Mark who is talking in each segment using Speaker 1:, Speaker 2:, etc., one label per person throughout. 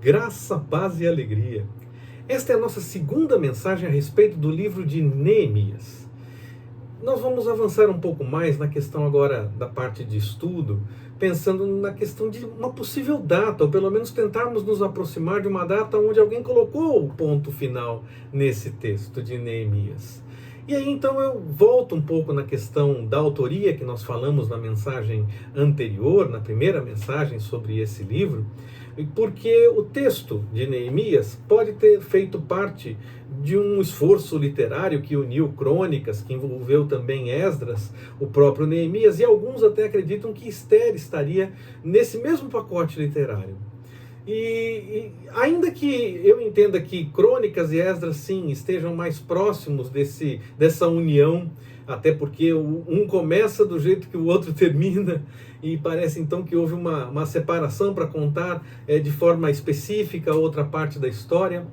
Speaker 1: Graça, paz e alegria. Esta é a nossa segunda mensagem a respeito do livro de Neemias. Nós vamos avançar um pouco mais na questão agora da parte de estudo, pensando na questão de uma possível data, ou pelo menos tentarmos nos aproximar de uma data onde alguém colocou o ponto final nesse texto de Neemias. E aí então eu volto um pouco na questão da autoria que nós falamos na mensagem anterior, na primeira mensagem sobre esse livro, porque o texto de Neemias pode ter feito parte de um esforço literário que uniu crônicas, que envolveu também Esdras, o próprio Neemias, e alguns até acreditam que Esther estaria nesse mesmo pacote literário. E ainda que eu entenda que Crônicas e Esdras, sim, estejam mais próximos dessa união, até porque um começa do jeito que o outro termina, e parece então que houve uma separação para contar de forma específica outra parte da história.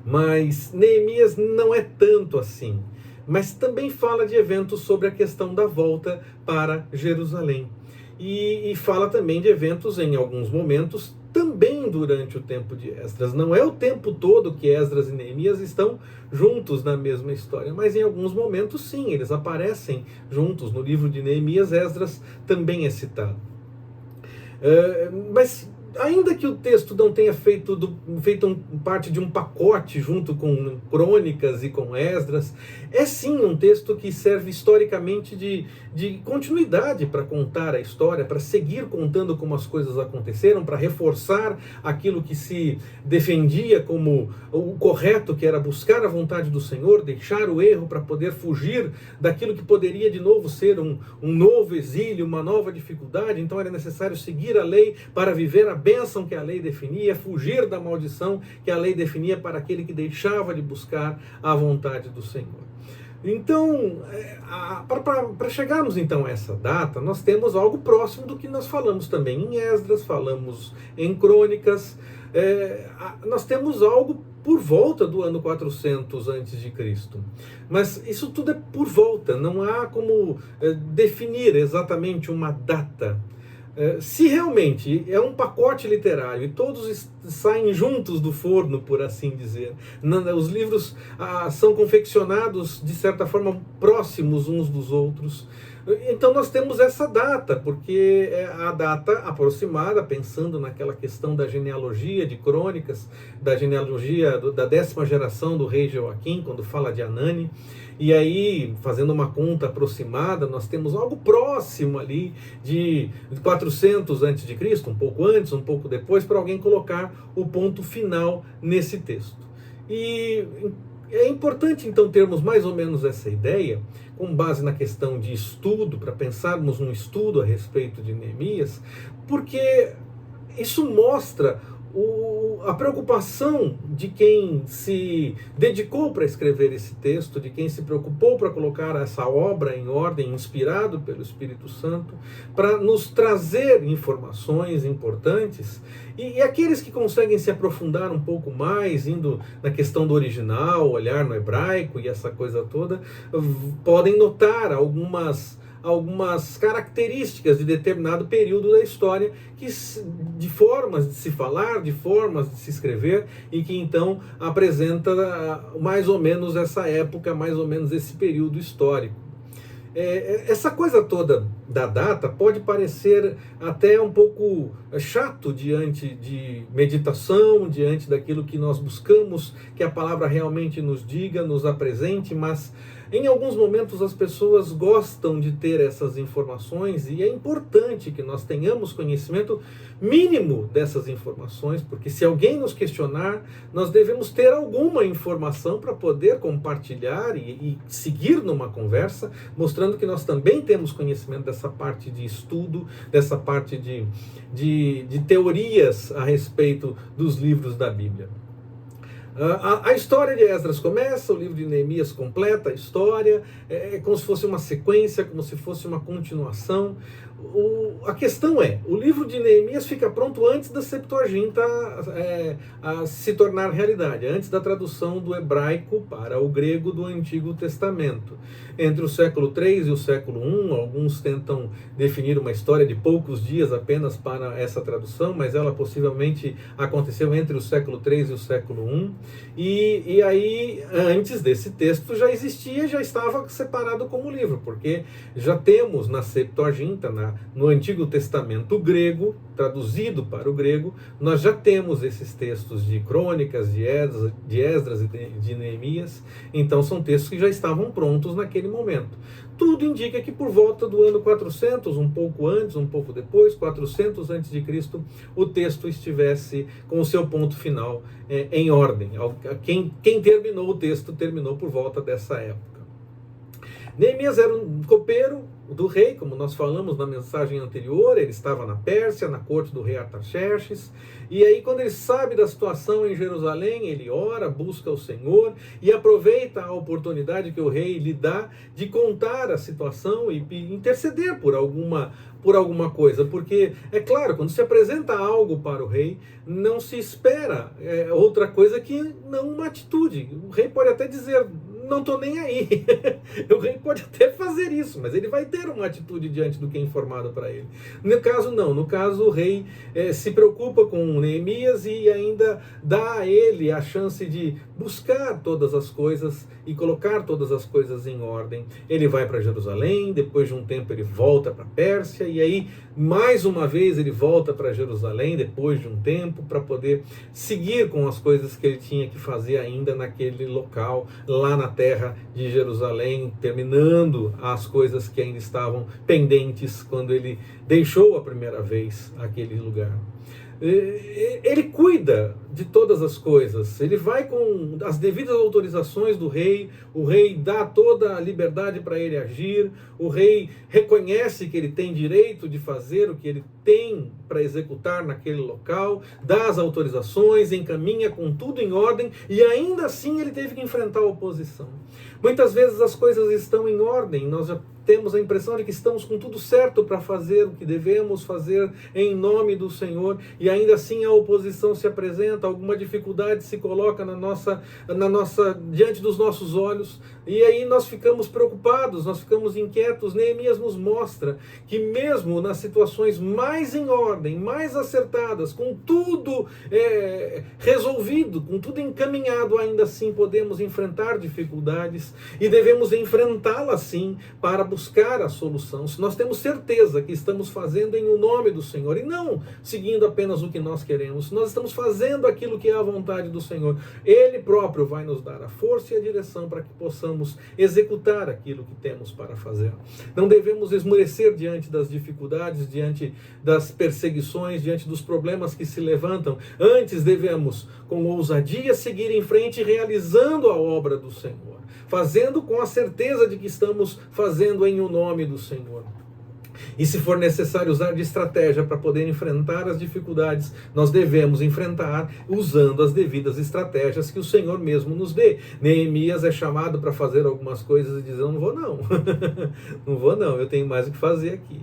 Speaker 1: Mas Neemias não é tanto assim. Mas também fala de eventos sobre a questão da volta para Jerusalém. E fala também de eventos em alguns momentos, também durante o tempo de Esdras. Não é o tempo todo que Esdras e Neemias estão juntos na mesma história, mas em alguns momentos sim, eles aparecem juntos. No livro de Neemias, Esdras também é citado. Mas ainda que o texto não tenha feito parte de um pacote junto com Crônicas e com Esdras, é sim um texto que serve historicamente de continuidade para contar a história, para seguir contando como as coisas aconteceram, para reforçar aquilo que se defendia como o correto, que era buscar a vontade do Senhor, deixar o erro para poder fugir daquilo que poderia de novo ser um novo exílio, uma nova dificuldade. Então era necessário seguir a lei para viver a bênção que a lei definia, fugir da maldição que a lei definia para aquele que deixava de buscar a vontade do Senhor. Então, para chegarmos então a essa data, nós temos algo próximo do que nós falamos também em Esdras, falamos em Crônicas, nós temos algo por volta do ano 400 a.C. Mas isso tudo é por volta, não há como definir exatamente uma data. Se realmente é um pacote literário e todos saem juntos do forno, por assim dizer, os livros são confeccionados de certa forma próximos uns dos outros, então nós temos essa data, porque é a data aproximada, pensando naquela questão da genealogia de Crônicas, da genealogia da 10ª geração do rei Joaquim, quando fala de Anani. E aí, fazendo uma conta aproximada, nós temos algo próximo ali de 400 a.C., um pouco antes, um pouco depois, para alguém colocar o ponto final nesse texto. E é importante, então, termos mais ou menos essa ideia, com base na questão de estudo, para pensarmos num estudo a respeito de Neemias, porque isso mostra a preocupação de quem se dedicou para escrever esse texto, de quem se preocupou para colocar essa obra em ordem, inspirado pelo Espírito Santo, para nos trazer informações importantes, e aqueles que conseguem se aprofundar um pouco mais, indo na questão do original, olhar no hebraico e essa coisa toda, podem notar algumas características de determinado período da história, de formas de se falar, de formas de se escrever, e que então apresenta mais ou menos essa época, mais ou menos esse período histórico. Essa coisa toda da data pode parecer até um pouco chato diante de meditação, diante daquilo que nós buscamos que a palavra realmente nos diga, nos apresente, mas em alguns momentos as pessoas gostam de ter essas informações, e é importante que nós tenhamos conhecimento mínimo dessas informações, porque se alguém nos questionar, nós devemos ter alguma informação para poder compartilhar e seguir numa conversa, mostrando que nós também temos conhecimento dessa parte de estudo, dessa parte de teorias a respeito dos livros da Bíblia. A história de Esdras começa, o livro de Neemias completa a história, é como se fosse uma sequência, como se fosse uma continuação. A questão é, o livro de Neemias fica pronto antes da Septuaginta a se tornar realidade, antes da tradução do hebraico para o grego do Antigo Testamento. Entre o século III e o século I, alguns tentam definir uma história de poucos dias apenas para essa tradução, mas ela possivelmente aconteceu entre o século III e o século I. E aí, antes desse texto, já existia, já estava separado como livro, porque já temos na Septuaginta, no Antigo Testamento grego, traduzido para o grego, nós já temos esses textos de Crônicas, de Esdras e de Neemias, então são textos que já estavam prontos naquele momento. Tudo indica que por volta do ano 400, um pouco antes, um pouco depois, 400 a.C., o texto estivesse com o seu ponto final em ordem. Quem terminou o texto terminou por volta dessa época. Neemias era um copeiro do rei, como nós falamos na mensagem anterior. Ele estava na Pérsia, na corte do rei Artaxerxes, e aí quando ele sabe da situação em Jerusalém, ele ora, busca o Senhor e aproveita a oportunidade que o rei lhe dá de contar a situação e interceder por alguma coisa, porque é claro, quando se apresenta algo para o rei, não se espera outra coisa que não uma atitude. O rei pode até dizer, não estou nem aí. O rei pode até fazer isso, mas ele vai ter uma atitude diante do que é informado para ele. No caso, não. No caso, o rei se preocupa com Neemias e ainda dá a ele a chance de buscar todas as coisas e colocar todas as coisas em ordem. Ele vai para Jerusalém, depois de um tempo ele volta para a Pérsia, e aí, mais uma vez, ele volta para Jerusalém, depois de um tempo, para poder seguir com as coisas que ele tinha que fazer ainda naquele local, lá na terra de Jerusalém, terminando as coisas que ainda estavam pendentes quando ele deixou a primeira vez aquele lugar. Ele cuida de todas as coisas, ele vai com as devidas autorizações do rei, o rei dá toda a liberdade para ele agir, o rei reconhece que ele tem direito de fazer o que ele tem para executar naquele local, dá as autorizações, encaminha com tudo em ordem, e ainda assim ele teve que enfrentar a oposição. Muitas vezes as coisas estão em ordem, nós já temos a impressão de que estamos com tudo certo para fazer o que devemos fazer em nome do Senhor, e ainda assim a oposição se apresenta, alguma dificuldade se coloca diante dos nossos olhos, e aí nós ficamos preocupados, nós ficamos inquietos. Neemias nos mostra que mesmo nas situações mais em ordem, mais acertadas, com tudo resolvido, com tudo encaminhado, ainda assim podemos enfrentar dificuldades e devemos enfrentá-las sim para buscar a solução. Se nós temos certeza que estamos fazendo em o nome do Senhor e não seguindo apenas o que nós queremos, se nós estamos fazendo aquilo que é a vontade do Senhor, Ele próprio vai nos dar a força e a direção para que possamos executar aquilo que temos para fazer. Não devemos esmorecer diante das dificuldades, diante das perseguições, diante dos problemas que se levantam. Antes devemos, com ousadia, seguir em frente, realizando a obra do Senhor, fazendo com a certeza de que estamos fazendo em o nome do Senhor. E se for necessário usar de estratégia para poder enfrentar as dificuldades, nós devemos enfrentar usando as devidas estratégias que o Senhor mesmo nos dê. Neemias é chamado para fazer algumas coisas e diz, eu não vou não, não vou não, eu tenho mais o que fazer aqui.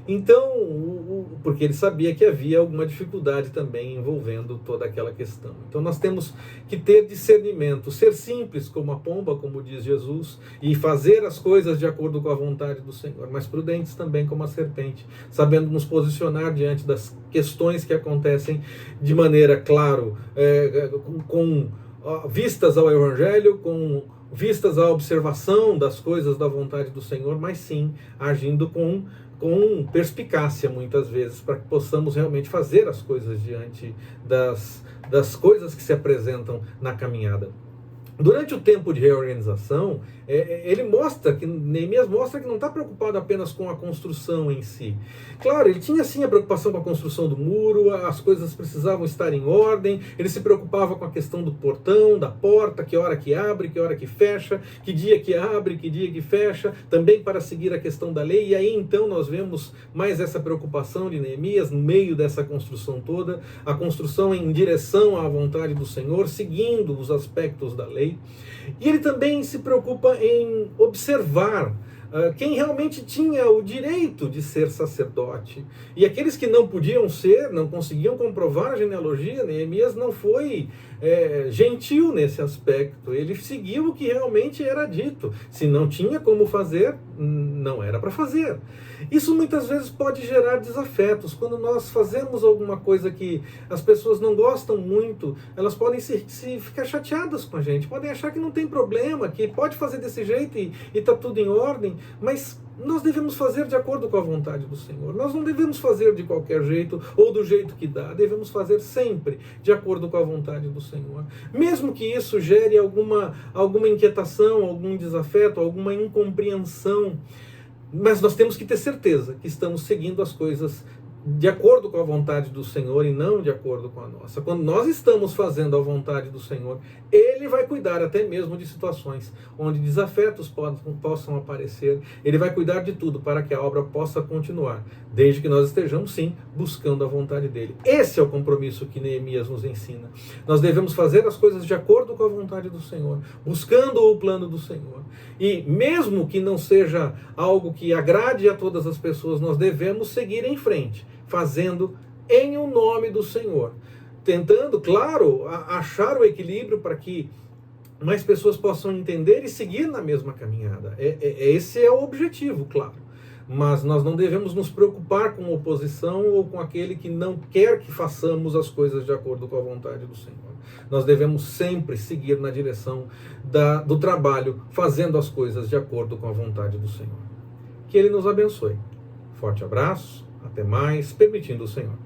Speaker 1: Então, porque ele sabia que havia alguma dificuldade também envolvendo toda aquela questão. Então nós temos que ter discernimento, ser simples como a pomba, como diz Jesus, e fazer as coisas de acordo com a vontade do Senhor, mas prudentes também como a serpente, sabendo nos posicionar diante das questões que acontecem de maneira, claro, com vistas ao Evangelho, com vistas à observação das coisas da vontade do Senhor, mas sim agindo com perspicácia muitas vezes, para que possamos realmente fazer as coisas diante das coisas que se apresentam na caminhada. Durante o tempo de reorganização, Neemias mostra que não está preocupado apenas com a construção em si. Claro, ele tinha sim a preocupação com a construção do muro, as coisas precisavam estar em ordem, ele se preocupava com a questão do portão, da porta, que hora que abre, que hora que fecha, que dia que abre, que dia que fecha, também para seguir a questão da lei. E aí então nós vemos mais essa preocupação de Neemias no meio dessa construção toda, a construção em direção à vontade do Senhor, seguindo os aspectos da lei. E ele também se preocupa em observar quem realmente tinha o direito de ser sacerdote. E aqueles que não podiam ser, não conseguiam comprovar a genealogia, Neemias não foi gentil nesse aspecto. Ele seguiu o que realmente era dito. Se não tinha como fazer, não era para fazer. Isso muitas vezes pode gerar desafetos. Quando nós fazemos alguma coisa que as pessoas não gostam muito, elas podem se ficar chateadas com a gente, podem achar que não tem problema, que pode fazer desse jeito e está tudo em ordem, mas nós devemos fazer de acordo com a vontade do Senhor. Nós não devemos fazer de qualquer jeito ou do jeito que dá. Devemos fazer sempre de acordo com a vontade do Senhor. Mesmo que isso gere alguma inquietação, algum desafeto, alguma incompreensão, mas nós temos que ter certeza que estamos seguindo as coisas de acordo com a vontade do Senhor e não de acordo com a nossa. Quando nós estamos fazendo a vontade do Senhor, Ele vai cuidar até mesmo de situações onde desafetos possam aparecer. Ele vai cuidar de tudo para que a obra possa continuar, desde que nós estejamos, sim, buscando a vontade dEle. Esse é o compromisso que Neemias nos ensina. Nós devemos fazer as coisas de acordo com a vontade do Senhor, buscando o plano do Senhor. E mesmo que não seja algo que agrade a todas as pessoas, nós devemos seguir em frente, fazendo em o nome do Senhor, tentando, claro, achar o equilíbrio para que mais pessoas possam entender e seguir na mesma caminhada. Esse é o objetivo, claro. Mas nós não devemos nos preocupar com oposição ou com aquele que não quer que façamos as coisas de acordo com a vontade do Senhor. Nós devemos sempre seguir na direção do trabalho, fazendo as coisas de acordo com a vontade do Senhor. Que Ele nos abençoe. Forte abraço. Até mais, permitindo o Senhor.